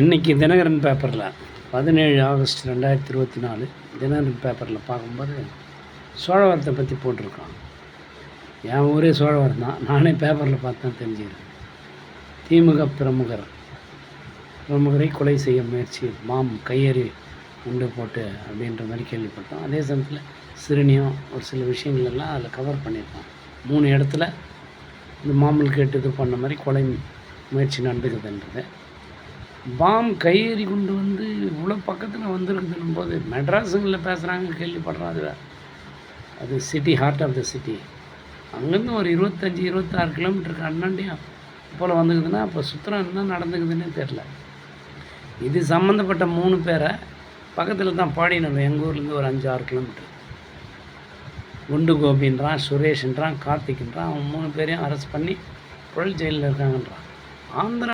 இன்றைக்கி தினகரன் பேப்பரில் 17 ஆகஸ்ட் 2024 தினகரன் பேப்பரில் பார்க்கும்போது சோழவரத்தை பற்றி போட்டிருக்கான். என் ஊரே சோழவரம் தான். நானே பேப்பரில் பார்த்து தான் தெரிஞ்சுக்கிறேன். திமுக பிரமுகரை கொலை செய்ய முயற்சி, கையெறி உண்டு போட்டு அப்படின்ற மாதிரி கேள்விப்பட்டோம். அதே சமயத்தில் சிறுனியும் ஒரு சில விஷயங்களெல்லாம் அதில் கவர் பண்ணியிருக்கான். 3 இடத்துல இந்த மாமல் கேட்டு இது பண்ண மாதிரி கொலை முயற்சி நடந்துக்குதுன்றது. கையெறி குண்டு இவ்வளோ பக்கத்தில் வந்துருக்குதுன்னும் போது மெட்ராஸுங்களில் பேசுகிறாங்க, கேள்விப்படுறோம். அது city, heart of the city. அங்கேருந்து ஒரு 25-26 கிலோமீட்டருக்கு அண்ணாண்டியும் போல் வந்துக்குதுன்னா அப்போ சுற்றுலா என்ன நடந்துக்குதுன்னே தெரில. இது சம்மந்தப்பட்ட 3 பேரை பக்கத்தில் தான் பாடினோம். எங்கள் ஊர்லேருந்து ஒரு 5-6 கிலோமீட்டர். குண்டு கோபின்றான், சுரேஷ்ன்றான், கார்த்திக்ன்றான். அவன் 3 பேரையும் அரெஸ்ட் பண்ணி புழல் ஜெயிலில் இருக்காங்கன்றான். ஆந்திரா